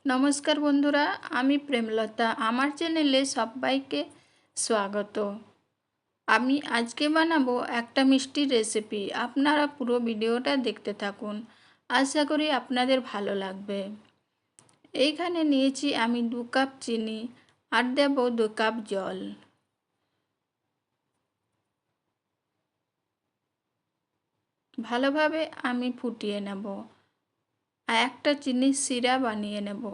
নমস্কার বন্ধুরা, আমি প্রেমলতা। আমার চ্যানেলে সবাইকে স্বাগত। আমি আজকে বানাবো একটা মিষ্টির রেসিপি। আপনারা পুরো ভিডিওটা দেখতে থাকুন, আশা করি আপনাদের ভালো লাগবে। এইখানে নিয়েছি আমি 2 কাপ চিনি আর দেব 2 কাপ জল। ভালোভাবে আমি ফুটিয়ে নেব আর একটা চিনির সিরা বানিয়ে নেব।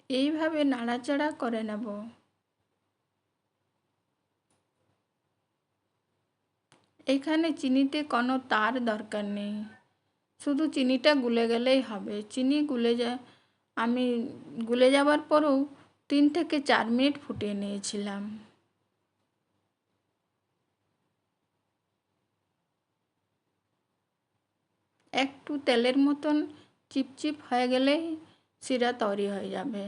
এইভাবে নাড়াচাড়া করে নেব। এখানে চিনিতে কোনো তার দরকার নেই, শুধু চিনিটা গুলে গেলেই হবে। চিনি আমি গুলে যাওয়ার পরেও 3 থেকে 4 মিনিট ফুটিয়ে নিয়েছিলাম। একটু তেলের মতন চিপচিপ হয়ে গেলেই শিরা তৈরি হয়ে যাবে।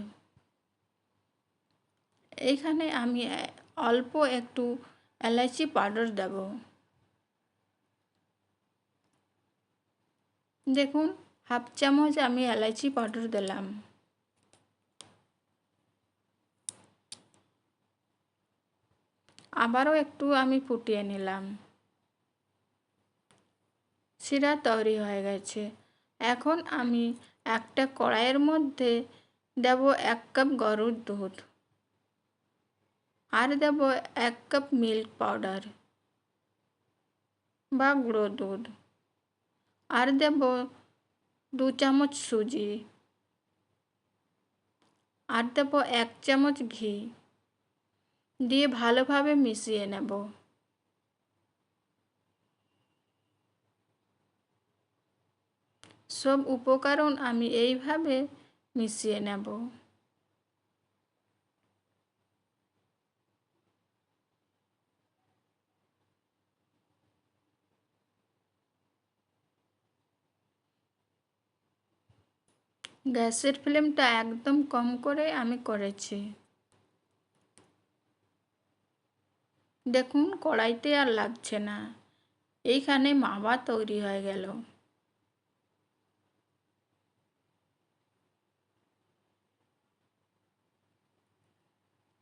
এইখানে আমি অল্প একটু এলাচি পাউডার দেব। দেখুন, হাফ চামচ আমি এলাচি পাউডার দিলাম। আবারও একটু আমি ফুটিয়ে নিলাম। শিরা তৈরি হয়ে গেছে। এখন আমি একটা কড়াইয়ের মধ্যে দেব 1 কাপ গরুর দুধ আর দেব 1 কাপ মিল্ক পাউডার বা গুঁড়ো দুধ আর দেব 2 চামচ সুজি আর দেব 1 চামচ ঘি দিয়ে ভালোভাবে মিশিয়ে নেব। সব উপকরণ আমি এইভাবে মিশিয়ে নেব। গ্যাসের ফ্লেমটা একদম কম করে আমি করেছি। দেখুন, কড়াইতে আর লাগছে না। এইখানে মাওয়া তৈরি হয়ে গেল।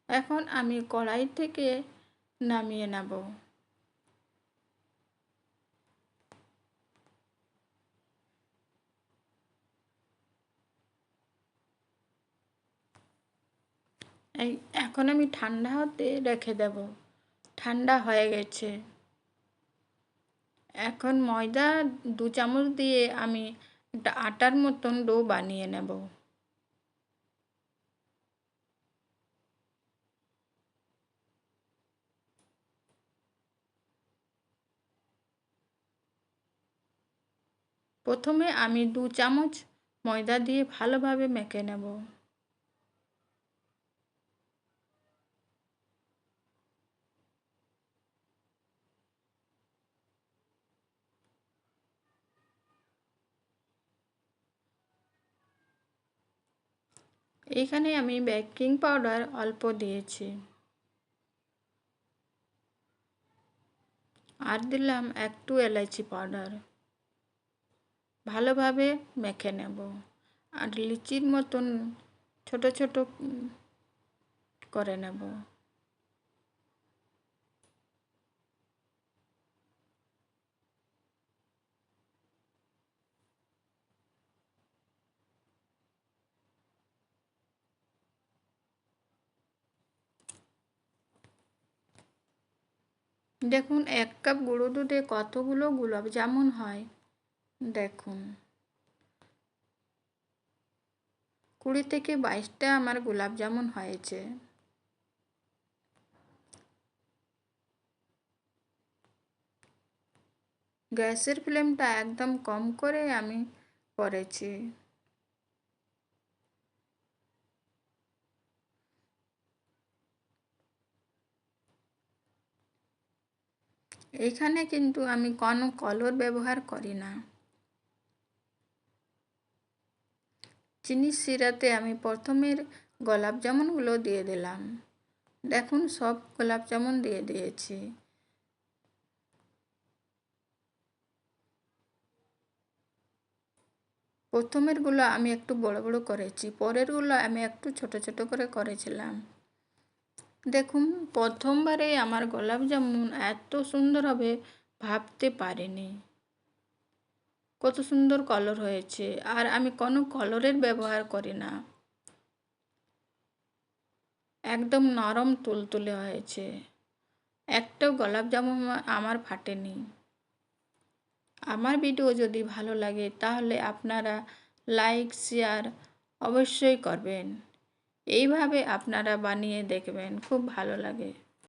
এখন আমি কড়াই থেকে নামিয়ে নেব। এখন আমি ঠান্ডা হতে রেখে দেব। ঠান্ডা হয়ে গেছে। এখন ময়দা 2 চামচ দিয়ে আমি একটা আটার মতন ডো বানিয়ে নেব। প্রথমে আমি 2 চামচ ময়দা দিয়ে ভালোভাবে মেখে নেব। এইখানে আমি বেকিং পাউডার অল্প দিয়েছি আর দিলাম একটু এলাচি পাউডার। ভালোভাবে মেখে নেব আর লিচির মতন ছোট ছোট করে নেব। দেখুন, 1 কাপ গুঁড়ো দুধে কতগুলো গোলাপ জামুন হয়। দেখুন, 20 থেকে 22টা আমার গোলাপ জামুন হয়েছে। গ্যাসের ফ্লেমটা একদম কম করে আমি করেছি। এইখানে কিন্তু আমি কোনো কলর ব্যবহার করি না। চিনির শিরাতে আমি প্রথমে গোলাপ জামুনগুলো দিয়ে দিলাম। দেখুন, সব গোলাপ জামুন দিয়ে দিয়েছি। প্রথমেরগুলো আমি একটু বড় বড় করেছি, পরেরগুলো আমি একটু ছোট ছোট করে করেছিলাম। দেখুন, প্রথমবারে আমার গোলাপ জামুন এত সুন্দর হবে ভাবতে পারিনি। কত সুন্দর কালার হয়েছে, আর আমি কোনো কালারের ব্যবহার করি না। একদম নরম তুলতুলে হয়েছে, একটাও গোলাপ জামুন আমার ফাটেনি। আমার ভিডিও যদি ভালো লাগে তাহলে আপনারা লাইক শেয়ার অবশ্যই করবেন। এইভাবে আপনারা বানিয়ে দেখবেন, খুব ভালো লাগে।